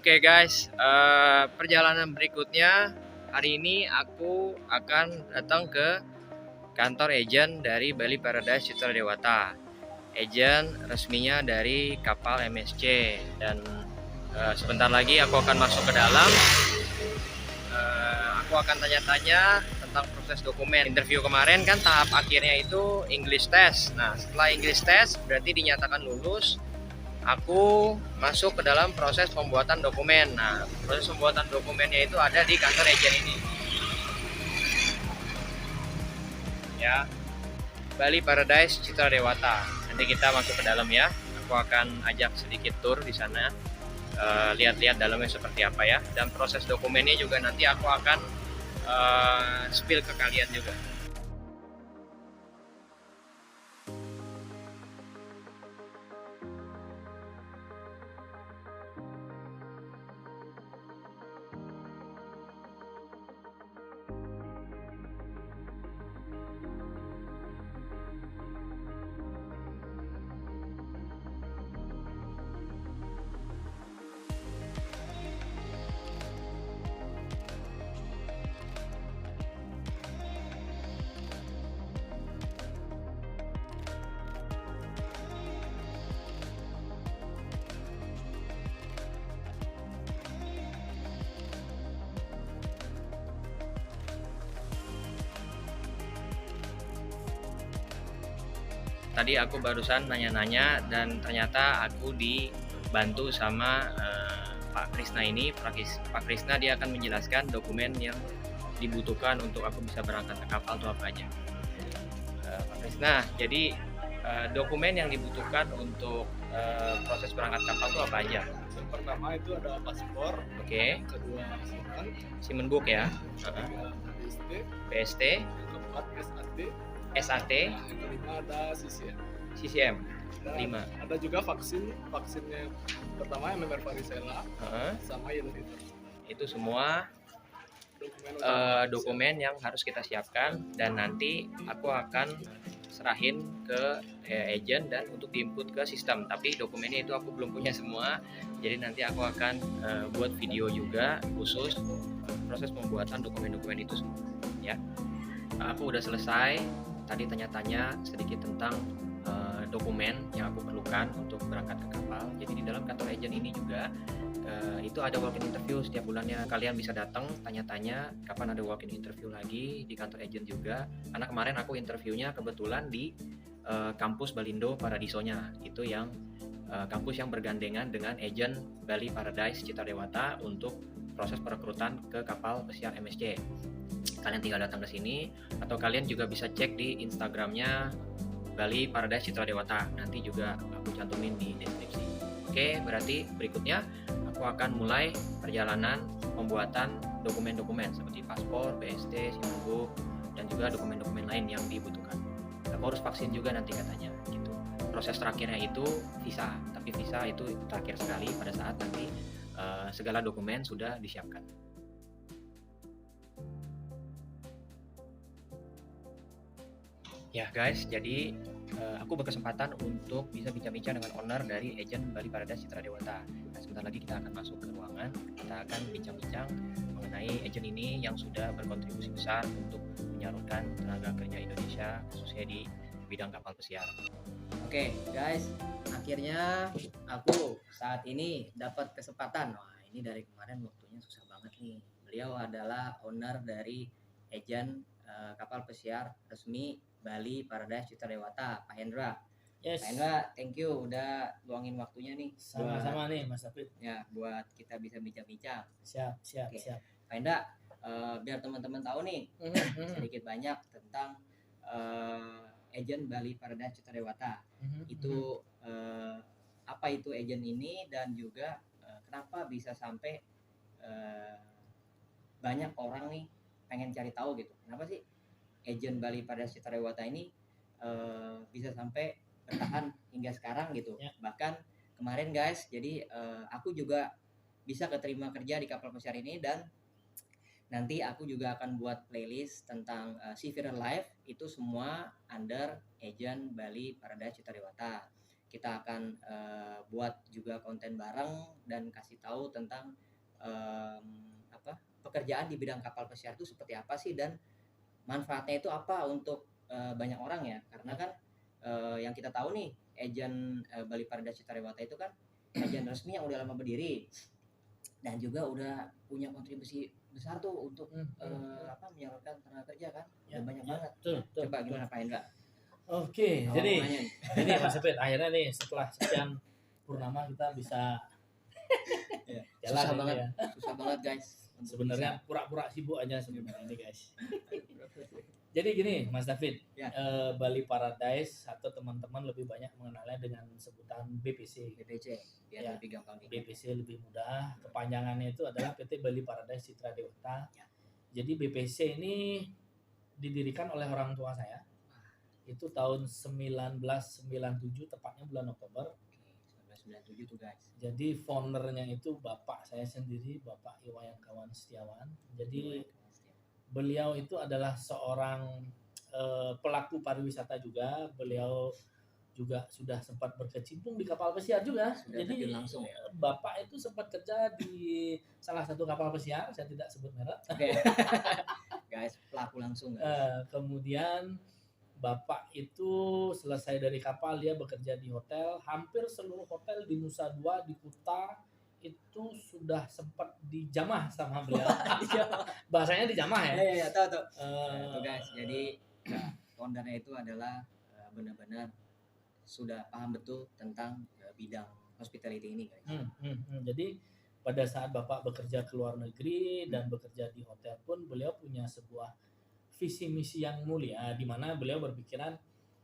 Oke guys, perjalanan berikutnya hari ini aku akan datang ke kantor agent dari Bali Paradise Citra Dewata. Agent resminya dari kapal MSC dan sebentar lagi aku akan masuk ke dalam. Aku akan tanya-tanya tentang proses dokumen. Interview kemarin kan tahap akhirnya itu English test. Nah, setelah English test berarti dinyatakan lulus. Aku masuk ke dalam proses pembuatan dokumen. Nah, proses pembuatan dokumennya itu ada di kantor agent ini. Ya, Bali Paradise Citra Dewata. Nanti kita masuk ke dalam ya. Aku akan ajak sedikit tour di sana. Lihat-lihat dalamnya seperti apa ya. Dan proses dokumennya juga nanti aku akan spill ke kalian juga. Tadi aku barusan nanya-nanya dan ternyata aku dibantu sama Pak Krisna ini. Pak Krisna dia akan menjelaskan dokumen yang dibutuhkan untuk aku bisa berangkat ke kapal itu apa aja. Pak Krisna, jadi dokumen yang dibutuhkan untuk proses berangkat kapal itu apa aja? Yang pertama itu ada paspor. Oke. Yang kedua Simen book ya. BST. BST. Yang keempat SAT. SAT. Yang kelima ada CCM. CCM. Dan 5. ada juga vaksinnya pertama MMR varicella sama yellow fever. Itu semua dokumen yang harus kita siapkan dan nanti aku akan serahin ke agent dan untuk diinput ke sistem. Tapi dokumennya itu aku belum punya semua, jadi nanti aku akan buat video juga khusus proses pembuatan dokumen-dokumen itu semua ya. Aku udah selesai tadi tanya-tanya sedikit tentang dokumen yang aku perlukan untuk berangkat ke kapal. Jadi di dalam kantor agent ini juga itu ada walk-in interview setiap bulannya. Kalian bisa datang tanya-tanya kapan ada walk-in interview lagi di kantor agent juga. Karena kemarin aku interviewnya kebetulan di kampus Balindo Paradisonya. Itu yang kampus yang bergandengan dengan agent Bali Paradise Citra Dewata untuk proses perekrutan ke kapal pesiar MSC. Kalian tinggal datang ke sini atau kalian juga bisa cek di Instagramnya Bali Paradise Citra Dewata. Nanti juga aku cantumin di deskripsi. Oke, berarti berikutnya aku akan mulai perjalanan pembuatan dokumen-dokumen seperti paspor, BST, simen book, dan juga dokumen-dokumen lain yang dibutuhkan. Aku harus vaksin juga nanti katanya gitu. Proses terakhirnya itu visa, tapi visa itu terakhir sekali pada saat nanti segala dokumen sudah disiapkan. Ya guys, jadi aku berkesempatan untuk bisa bincang-bincang dengan owner dari agent Bali Paradise Citra Dewata. Nah, sebentar lagi kita akan masuk ke ruangan, kita akan bincang-bincang mengenai agent ini yang sudah berkontribusi besar untuk menyalurkan tenaga kerja Indonesia khususnya di bidang kapal pesiar. Oke guys, akhirnya aku saat ini dapat kesempatan. Wah, ini dari kemarin waktunya susah banget nih. Beliau adalah owner dari agent kapal pesiar resmi Bali Paradise Citra Dewata, Pak Hendra. Yes. Pak Hendra, thank you udah luangin waktunya nih. Sama-sama nih Mas David. Ya, buat kita bisa bincang-bincang. Siap. Oke. Pak Hendra, biar teman-teman tahu nih sedikit banyak tentang agent Bali Paradise Citra Dewata. Itu apa itu agent ini dan juga kenapa bisa sampai banyak orang nih pengen cari tahu gitu. Kenapa sih agent Bali Paradise Citra Dewata ini bisa sampai bertahan hingga sekarang gitu. Ya. Bahkan kemarin guys, jadi aku juga bisa keterima kerja di kapal pesiar ini dan nanti aku juga akan buat playlist tentang Seafarer Life, itu semua under agent Bali Paradise Citra Dewata. kita akan buat juga konten bareng dan kasih tahu tentang pekerjaan di bidang kapal pesiar itu seperti apa sih, dan manfaatnya itu apa untuk banyak orang ya, karena kan yang kita tahu nih Agent Bali Paradise Citra Dewata itu kan agent resmi yang udah lama berdiri dan juga udah punya kontribusi besar tuh untuk menyalurkan tenaga kerja kan, udah banyak banget. Coba gimana Pak Hendra? Oke, jadi Mas David, akhirnya nih setelah sekian purnama kita bisa jalan susah banget guys. Sebenarnya pura-pura sibuk aja sebenarnya ini guys. Jadi gini Mas David, Bali Paradise atau teman-teman lebih banyak mengenalnya dengan sebutan BPC. Biar lebih gampang. BPC lebih mudah. Kepanjangannya itu adalah PT Bali Paradise Citra Dewata. Jadi BPC ini didirikan oleh orang tua saya. Itu tahun 1997, tepatnya bulan Oktober. 1997 tuh guys. Jadi foundernya itu bapak saya sendiri, Bapak Iwayan Kawan Setiawan. Jadi beliau itu adalah seorang pelaku pariwisata juga. Beliau juga sudah sempat berkecimpung di kapal pesiar juga. Jadi langsung ya. Bapak itu sempat kerja di salah satu kapal pesiar, saya tidak sebut merek. Guys, pelaku langsung. Kemudian Bapak itu selesai dari kapal, dia bekerja di hotel. Hampir seluruh hotel di Nusa Dua, di Kuta itu sudah sempat dijamah sama beliau. Bahasanya dijamah ya? Iya, tahu. Tuh guys, jadi foundernya itu adalah benar-benar sudah paham betul tentang bidang hospitality ini guys. Jadi pada saat Bapak bekerja ke luar negeri dan bekerja di hotel pun, beliau punya sebuah visi misi yang mulia, di mana beliau berpikiran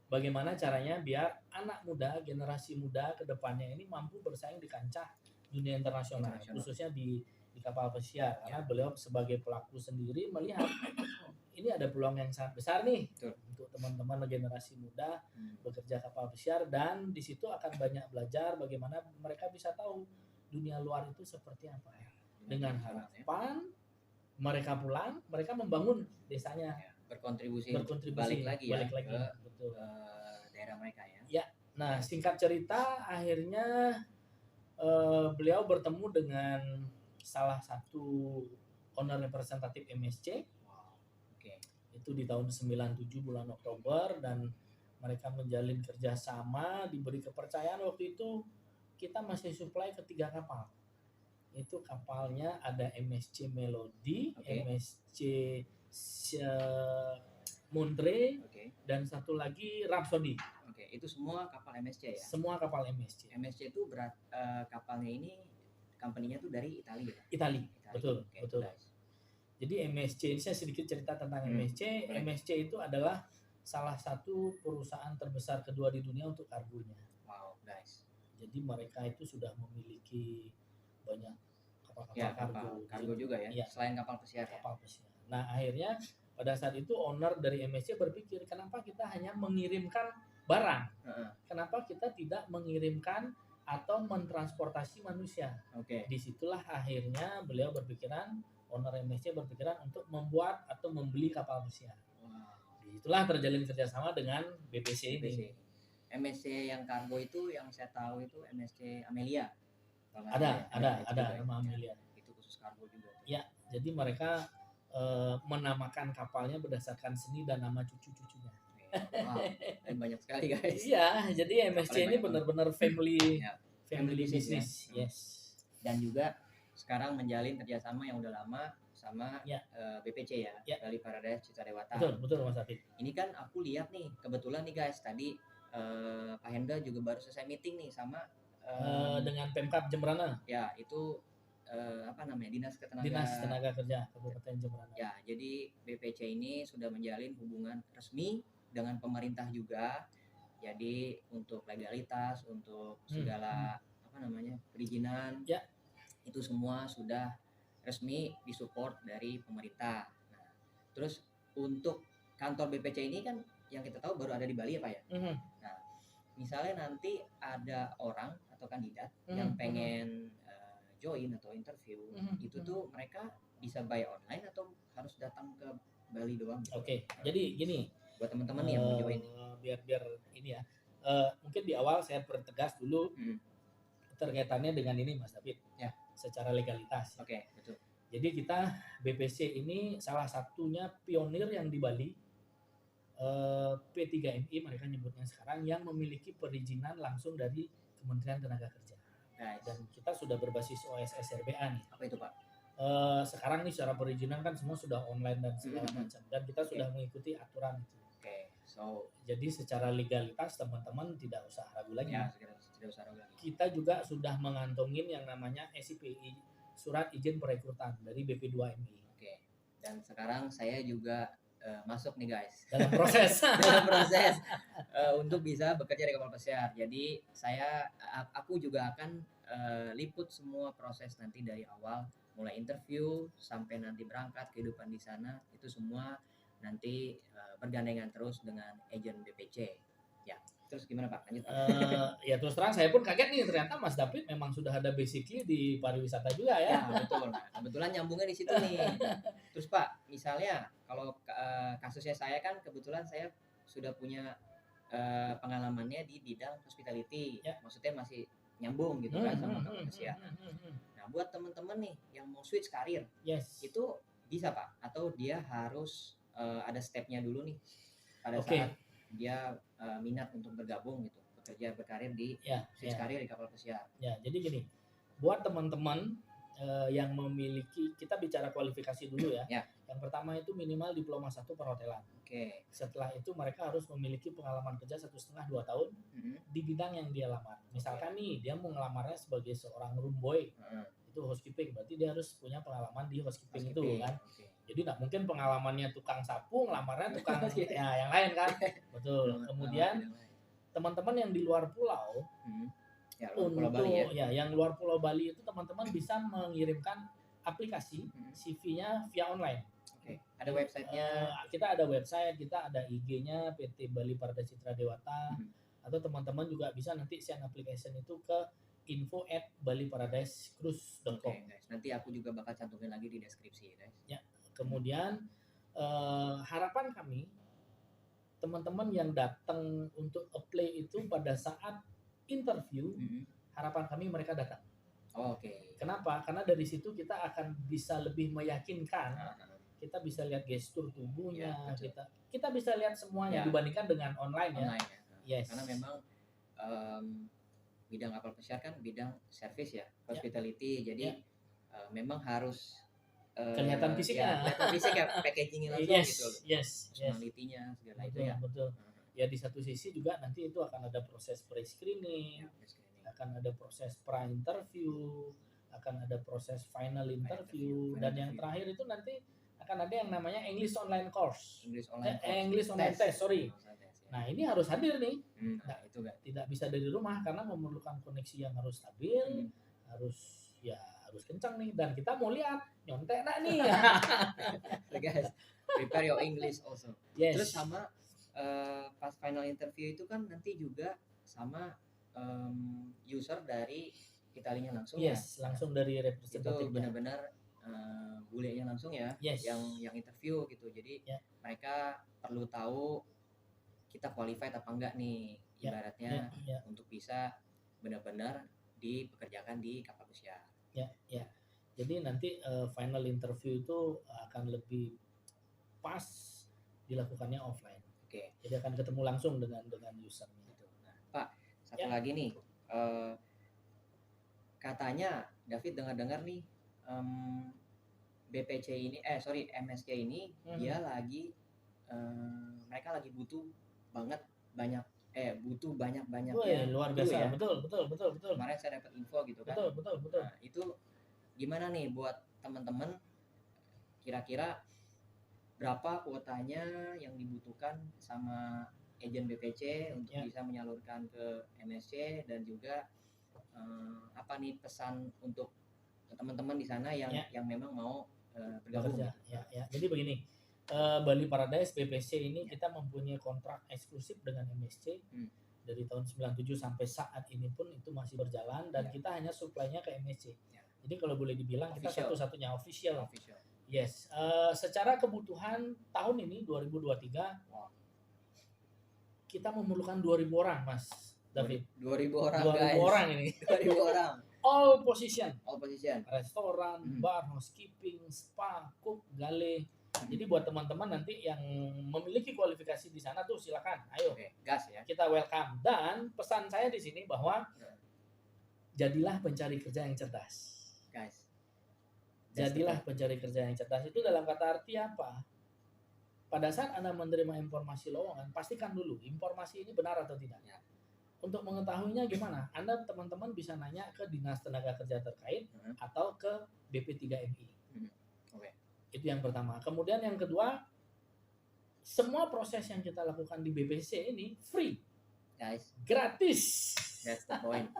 bagaimana caranya biar anak muda, generasi muda ke depannya ini mampu bersaing di kancah dunia internasional. Khususnya di kapal pesiar, karena beliau sebagai pelaku sendiri melihat ini ada peluang yang sangat besar nih untuk teman-teman generasi muda bekerja kapal pesiar, dan di situ akan banyak belajar bagaimana mereka bisa tahu dunia luar itu seperti apa ya. Dengan harapan mereka pulang, mereka membangun desanya, berkontribusi balik lagi ke betul. Daerah mereka ya. Ya, nah singkat cerita akhirnya beliau bertemu dengan salah satu owner representatif MSC. Itu di tahun 97 bulan Oktober, dan mereka menjalin kerjasama, diberi kepercayaan. Waktu itu kita masih supply ke 3 kapal. Itu kapalnya ada MSC Melody, MSC Mondre, dan satu lagi Rhapsody. Itu semua kapal MSC ya? Semua kapal MSC. MSC itu kapalnya ini company-nya tuh dari Italia ya? Italia. Betul. Guys. Jadi MSC ini saya sedikit cerita tentang MSC. MSC itu adalah salah satu perusahaan terbesar kedua di dunia untuk kargonya. Wow, guys. Jadi mereka itu sudah memiliki banyak kapal-kapal kargo juga ya? Selain kapal pesiar. Nah, akhirnya pada saat itu owner dari MSC berpikir, kenapa kita hanya mengirimkan barang? Kenapa kita tidak mengirimkan atau mentransportasi manusia? Disitulah akhirnya beliau berpikiran, owner MSC berpikiran untuk membuat atau membeli kapal pesiar. Disitulah terjalin kerjasama dengan BPC ini. MSC yang kargo itu yang saya tahu itu MSC Amelia. Ada nama Amelia. Itu khusus kargo juga. Ya, jadi mereka menamakan kapalnya berdasarkan seni dan nama cucu-cucunya. Wow, banyak sekali guys. Iya, jadi MSC ini benar-benar family business. Yes. Dan juga sekarang menjalin kerjasama yang udah lama sama BPC ya, Bali Paradise Citra Dewata. Betul Mas Afid. Ini kan aku lihat nih, kebetulan nih guys, tadi Pak Hendra juga baru selesai meeting nih sama dengan Pemkab Jembrana. Ya, itu Dinas Tenaga Kerja Kabupaten Jembrana. Ya, jadi BPC ini sudah menjalin hubungan resmi dengan pemerintah juga. Jadi untuk legalitas, untuk segala perizinan, itu semua sudah resmi disupport dari pemerintah. Nah, terus untuk kantor BPC ini kan yang kita tahu baru ada di Bali ya Pak ya. Nah, misalnya nanti ada orang atau kandidat yang pengen join atau interview, itu tuh mereka bisa buy online atau harus datang ke Bali doang? Jadi gini, buat teman-teman yang mau join, biar ini ya, mungkin di awal saya pertegas dulu terkaitannya dengan ini Mas David. Ya. Secara legalitas. Oke, betul. Jadi kita BPC ini salah satunya pionir yang di Bali, P3MI mereka nyebutnya sekarang, yang memiliki perizinan langsung dari Kementerian Tenaga Kerja. Nice. Dan kita sudah berbasis OSS RBA nih. Apa itu Pak? Sekarang nih secara perizinan kan semua sudah online dan segala macam, dan kita sudah mengikuti aturan itu. Oke, so Jadi secara legalitas teman-teman tidak usah ragu lagi. ya tidak usah ragu lagi. Kita juga sudah mengantongin yang namanya SIPI, surat izin perekrutan dari BP2MI. Oke. Dan sekarang saya juga masuk nih guys Dalam proses. dalam proses untuk bisa bekerja di kapal pesiar. Jadi aku juga akan liput semua proses nanti dari awal, mulai interview sampai nanti berangkat, kehidupan di sana itu semua nanti bergandengan terus dengan agen BPC. Ya, terus gimana Pak? Lanjut. Ya terus terang saya pun kaget nih, ternyata Mas David memang sudah ada basically di pariwisata juga ya. Ya, betul. Nah, kebetulan nyambungnya di situ nih. Terus Pak, misalnya kalau kasusnya saya kan kebetulan saya sudah punya pengalamannya di bidang hospitality. Ya. Maksudnya masih nyambung gitu kan sama kapal pesiar. Nah, buat teman-teman nih yang mau switch karir, Yes. itu bisa Pak? Atau dia harus ada stepnya dulu nih pada Oke. saat dia minat untuk bergabung gitu, bekerja berkarir di switch karir di kapal pesiar. Ya, jadi gini, buat teman-teman yang memiliki, kita bicara kualifikasi dulu ya. Ya. Yang pertama itu minimal diploma 1 perhotelan. Oke. Setelah itu mereka harus memiliki pengalaman kerja 1,5-2 tahun di bidang yang dia lamar. Misalkan nih dia mau ngelamarnya sebagai seorang room boy, itu housekeeping, berarti dia harus punya pengalaman di housekeeping itu kan. Oke. Jadi nggak mungkin pengalamannya tukang sapu, ngelamarnya tukang ya yang lain kan. Betul. Kemudian teman-teman yang di luar pulau, ya, luar Pulau Bali ya. yang luar Pulau Bali itu teman-teman bisa mengirimkan aplikasi CV-nya via online. Oke. Ada websitenya. Kita ada website, kita ada IG-nya PT Bali Paradise Citra Dewata, atau teman-teman juga bisa nanti send application itu ke info@baliparadisecruise.com. Oke, guys. Nanti aku juga bakal cantumin lagi di deskripsi ya, guys. Ya. Kemudian harapan kami teman-teman yang datang untuk apply itu pada saat interview, harapan kami mereka datang. Oke. Kenapa? Karena dari situ kita akan bisa lebih meyakinkan. Kita bisa lihat gestur tubuhnya, kita bisa lihat semuanya dibandingkan dengan online ya. Yes. Karena memang bidang kapal pesiar kan bidang service ya, hospitality. Jadi memang harus kelihatan fisiknya. Kelihatan fisik ya, packagingnya langsung gitu. Yes. Personality-nya segala itu ya. Betul. Ya di satu sisi juga nanti itu akan ada proses pre-screening, akan ada proses pra-interview, akan ada proses final interview, dan yang terakhir itu nanti akan ada yang namanya English online course. English online test, sorry. Nah ini harus hadir nih. Nah, itu kan tidak bisa dari rumah karena memerlukan koneksi yang harus stabil, harus kencang nih, dan kita mau lihat nyontek nak nih. Guys, prepare your English also. Yes. Terus sama pas final interview itu kan nanti juga sama user dari Italinya langsung. Yes, langsung dari Itu representatif. benar-benar bulenya langsung ya, yang interview gitu. Jadi mereka perlu tahu kita qualified apa enggak nih, ibaratnya untuk bisa benar-benar dipekerjakan di kapal pesiar. Ya. Jadi nanti final interview itu akan lebih pas dilakukannya offline. Oke. Jadi akan ketemu langsung dengan user gitu. Nah, Pak, satu lagi nih, katanya David dengar-dengar nih BPC ini, MSC ini dia lagi mereka lagi butuh banyak ya. Luar biasa ya. Betul. Kemarin saya dapat info gitu kan. Betul. Nah, itu gimana nih buat teman-teman, kira-kira berapa kuotanya yang dibutuhkan sama agen BPC untuk bisa menyalurkan ke MSC, dan juga apa nih pesan untuk teman-teman di sana yang memang mau bergabung. Ya. Jadi begini, Bali Paradise BPC ini kita mempunyai kontrak eksklusif dengan MSC dari tahun 97 sampai saat ini pun itu masih berjalan, dan kita hanya supply-nya ke MSC. Jadi kalau boleh dibilang kita satu-satunya official. Yes. Secara kebutuhan tahun ini 2023 kita memerlukan 2.000 orang, Mas David. 2.000 orang 2.000 guys. orang ini. 2.000 orang. All position. Restoran, bar, housekeeping, spa, cook, gale. Jadi buat teman-teman nanti yang memiliki kualifikasi di sana tuh silakan, ayo. Gas ya. Kita welcome. Dan pesan saya di sini bahwa jadilah pencari kerja yang cerdas. Guys. Jadilah pencari kerja yang cerdas itu dalam kata arti apa? Pada saat Anda menerima informasi lowongan, pastikan dulu informasi ini benar atau tidak. Ya. Untuk mengetahuinya gimana? Anda teman-teman bisa nanya ke Dinas Tenaga Kerja terkait atau ke BP3MI. Oke. Itu yang pertama. Kemudian yang kedua, semua proses yang kita lakukan di BPC ini free. Guys, gratis. That's the point.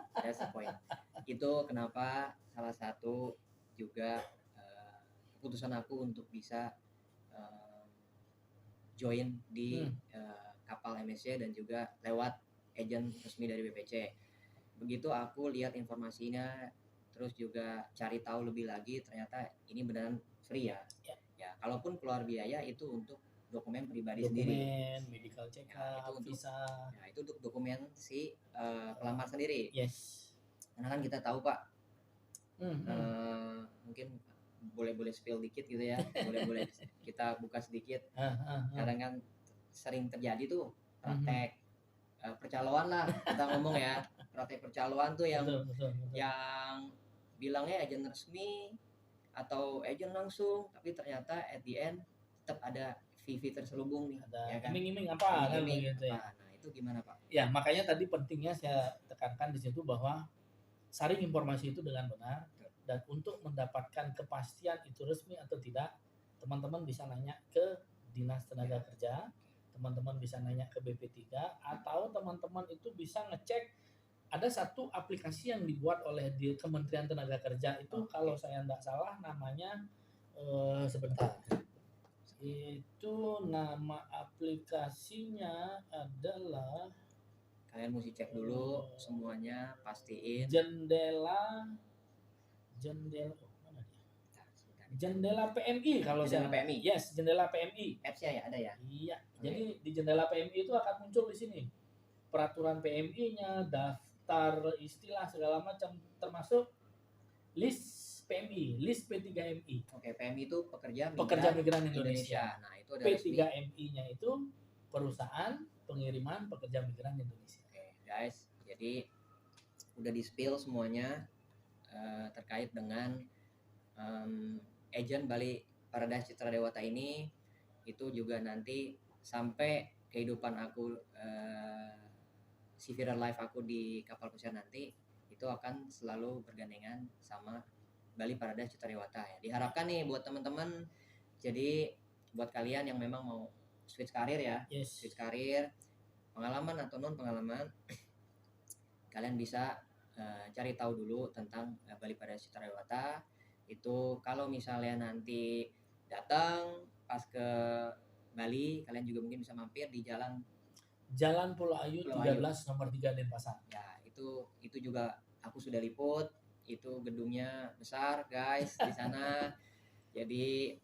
Itu kenapa salah satu juga keputusan aku untuk bisa join di kapal MSC dan juga lewat agen resmi dari BPC. Begitu aku lihat informasinya, terus juga cari tahu lebih lagi, ternyata ini beneran free ya. Ya, kalaupun keluar biaya itu untuk dokumen pribadi sendiri. Dokumen, medical check up, itu visa. Ya, itu untuk dokumen si pelamar sendiri. Yes. Karena kan kita tahu Pak, mungkin boleh spill dikit gitu ya, boleh kita buka sedikit. Kadang kan sering terjadi tuh praktek percaloan lah kita ngomong ya, praktek percaloan tuh yang betul. yang bilangnya agen resmi atau agen langsung, tapi ternyata at the end tetap ada fee terselubung nih. Ada ya kan? iming-iming apa kan begitu ya. Nah, itu gimana Pak? Ya, makanya tadi pentingnya saya tekankan di situ bahwa saring informasi itu dengan benar, dan untuk mendapatkan kepastian itu resmi atau tidak, teman-teman bisa nanya ke Dinas Tenaga Kerja, teman-teman bisa nanya ke BP3, atau teman-teman itu bisa ngecek ada satu aplikasi yang dibuat oleh Kementerian Tenaga Kerja itu, kalau saya tidak salah namanya sebentar. Itu nama aplikasinya adalah, kalian mesti cek dulu semuanya, pastiin. Jendela PMI kalau Jendela saya. PMI. Yes, Jendela PMI. Apps-nya ya ada ya? Iya. Jadi di Jendela PMI itu akan muncul di sini peraturan PMI-nya, daftar istilah segala macam, termasuk list PMI, list P3MI. Oke, PMI itu pekerja migran Indonesia. Nah, itu ada P3MI-nya itu perusahaan pengiriman pekerja migran Indonesia. Oke, guys. Jadi udah di-spill semuanya terkait dengan agen Bali Paradise Citra Dewata ini. Itu juga nanti sampai kehidupan aku civil life aku di kapal pesiar nanti, itu akan selalu bergandengan sama Bali Paradise Citra Dewata ya. Diharapkan nih buat teman-teman, jadi buat kalian yang memang mau switch karir ya, switch karir, pengalaman atau non pengalaman, kalian bisa cari tahu dulu tentang Bali Paradise Citra Dewata. Itu kalau misalnya nanti datang pas ke Bali, kalian juga mungkin bisa mampir di Jalan Pulau Ayu 13 nomor 3 Denpasar. Ya, itu juga aku sudah liput. Itu gedungnya besar, guys, di sana. Jadi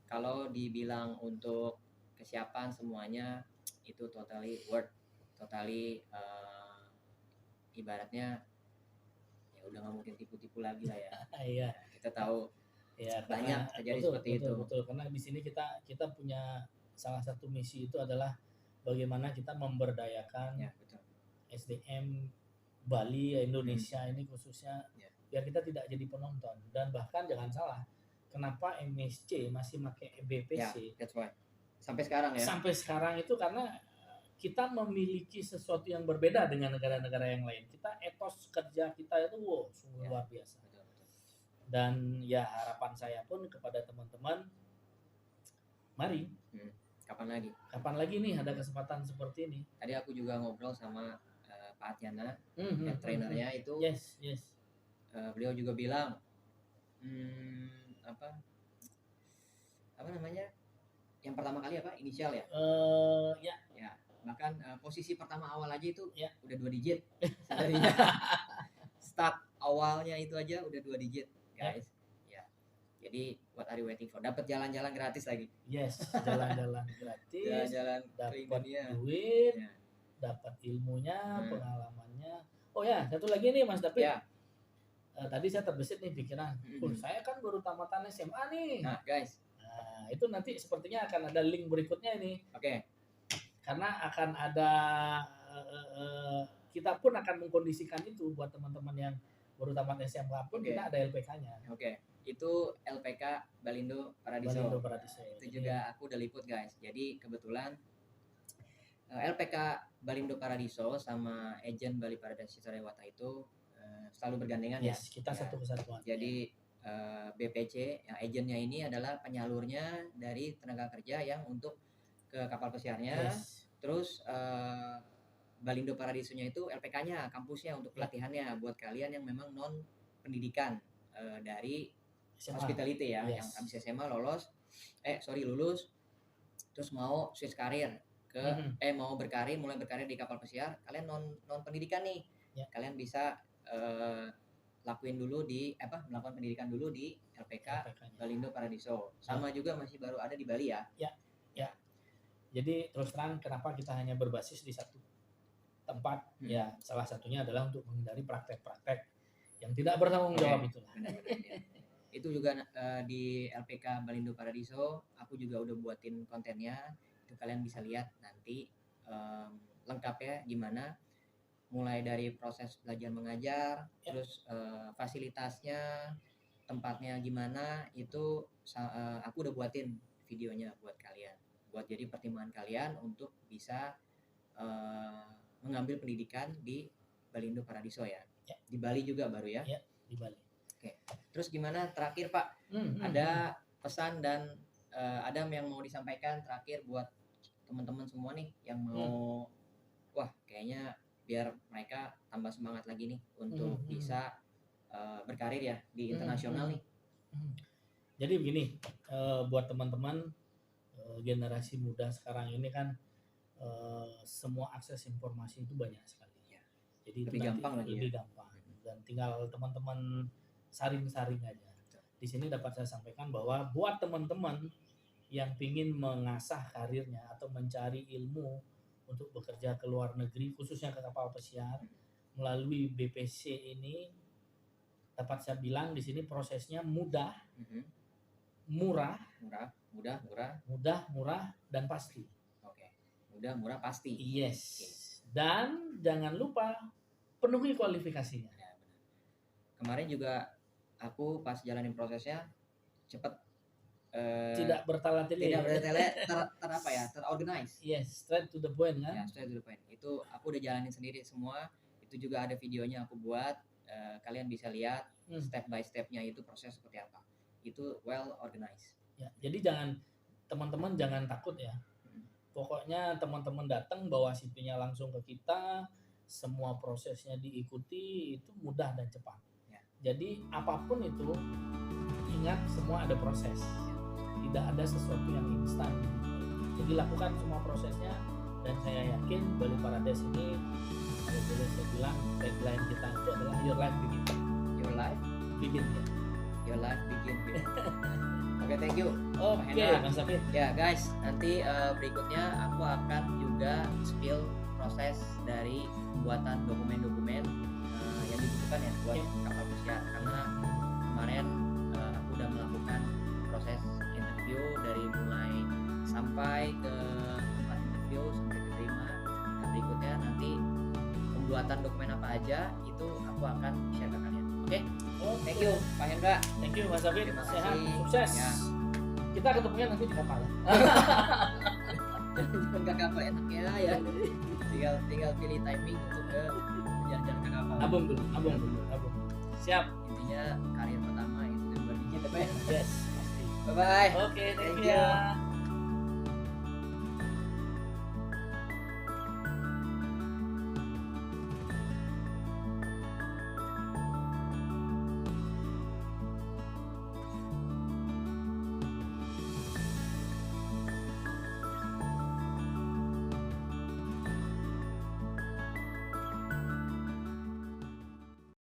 kalau dibilang untuk kesiapan semuanya itu totally worth, ibaratnya ya udah nggak mungkin tipu-tipu lagi lah ya. Iya. Kita tahu ya, banyak terjadi seperti itu. Betul, karena di sini kita punya salah satu misi itu adalah bagaimana kita memberdayakan SDM Bali Indonesia ini khususnya, biar kita tidak jadi penonton. Dan bahkan jangan salah, kenapa MSC masih pakai BPC? That's right. Sampai sekarang ya. Sampai sekarang itu karena kita memiliki sesuatu yang berbeda dengan negara-negara yang lain. Kita etos kerja kita itu sungguh luar biasa. Dan ya harapan saya pun kepada teman-teman, mari. Kapan lagi nih ada kesempatan seperti ini? Tadi aku juga ngobrol sama Pak Atyana, trainernya itu. Yes. Beliau juga bilang, apa namanya? Yang pertama kali apa? Inisial ya? Ya. Bahkan posisi pertama awal aja itu udah 2 digit. Salarinya. Start awalnya itu aja udah 2 digit, guys. Ya. Jadi what are you waiting for? Dapat jalan-jalan gratis lagi. Yes, jalan-jalan gratis. Jalan-jalan dapat duit. duit. dapat ilmunya, Hmm. pengalamannya. Oh ya, satu lagi nih Mas David. Ya. Tadi saya terbesit nih pikiran. Hmm. Saya kan baru tamatan SMA nih. Nah, guys. Nah, itu nanti sepertinya akan ada link berikutnya ini. Oke. Karena akan ada kita pun akan mengkondisikan itu buat teman-teman yang baru tamat SMA pun Oke. kita ada LPK-nya. Oke. Itu LPK Balindo Paradiso. Balindo Paradiso. Itu juga aku udah liput, guys. Jadi kebetulan LPK Balindo Paradiso sama Agent Bali Paradise Dewata itu selalu bergandengan ya. Yes, kita Ya. satu kesatuan. Jadi BPC yang agennya ini adalah penyalurnya dari tenaga kerja yang untuk ke kapal pesiarnya. Yes. Terus Balindo Paradisonya itu LPK-nya, kampusnya untuk pelatihannya buat kalian yang memang non pendidikan dari SMA. hospitality ya, Yes. yang habis SMA lulus, terus mau switch karir ke mau mulai berkarir di kapal pesiar, kalian non pendidikan nih, Ya. kalian bisa melakukan pendidikan dulu di LPK LPK-nya. Balindo Paradiso. Sama juga masih baru ada di Bali ya. Jadi terus terang kenapa kita hanya berbasis di satu tempat? Ya salah satunya adalah untuk menghindari praktek-praktek yang tidak bertanggung jawab itulah. Benar-benar, ya. Itu juga di LPK Balindo Paradiso aku juga udah buatin kontennya, itu kalian bisa lihat nanti lengkapnya gimana, mulai dari proses belajar mengajar, terus fasilitasnya, tempatnya gimana, itu aku udah buatin videonya buat kalian, buat jadi pertimbangan kalian untuk bisa mengambil pendidikan di Balindo Paradiso ya. Di Bali juga baru ya. Di Bali. Oke. Terus gimana terakhir Pak? Ada pesan dan Adam yang mau disampaikan terakhir buat teman-teman semua nih yang mau wah kayaknya biar mereka tambah semangat lagi nih untuk bisa berkarir ya di internasional nih. Jadi begini, buat teman-teman generasi muda sekarang ini kan semua akses informasi itu banyak sekali. Ya. Jadi Lebih itu gampang lagi lebih gampang dan tinggal teman-teman saring-saring aja. Di sini dapat saya sampaikan bahwa buat teman-teman yang ingin mengasah karirnya atau mencari ilmu untuk bekerja ke luar negeri, khususnya ke kapal pesiar melalui BPC ini, dapat saya bilang di sini prosesnya mudah, murah, dan pasti. Oke. Mudah, murah, pasti. Yes. Dan jangan lupa penuhi kualifikasinya. Ya, benar. Kemarin juga aku pas jalanin prosesnya cepet. Tidak bertele-tele. Terorganize. Yes, straight to the point kan. Ya, straight to the point. Itu aku udah jalanin sendiri semua. Itu juga ada videonya aku buat. Kalian bisa lihat step by stepnya itu proses seperti apa. Itu well organized. Ya, jadi teman-teman jangan takut ya. Pokoknya teman-teman datang bawa CV-nya langsung ke kita, semua prosesnya diikuti, itu mudah dan cepat. Ya. Jadi apapun itu, ingat semua ada proses. Tidak ada sesuatu yang instan. Jadi lakukan semua prosesnya dan saya yakin Bali Paradise ini, kalau boleh saya bilang, tagline kita itu adalah Your Life Begin. Your life Begin ya. Your life begin here. Oke, thank you. Oke, Mas David. Ya guys, nanti berikutnya aku akan juga spill proses dari pembuatan dokumen-dokumen yang dibutuhkan ya buat kapal pesiar, karena kemarin aku udah melakukan proses interview dari mulai sampai ke tempat interview sampai keterima. Nah, berikutnya nanti pembuatan dokumen apa aja itu aku akan share ke kalian. Oke? Thank you Pak Hendra. Thank you Mas David. Terima Sehat, kasih. sukses. Ya. Kita ketemunya nanti di kapal. Enggak kapal enaknya ya. Tinggal pilih timing untuk ke jalan-jalan ke kapal. Abang dulu. Siap. Intinya karir pertama itu 2 digit apa ya? Yes, pasti. Bye bye. Oke, thank Thank you you. ya.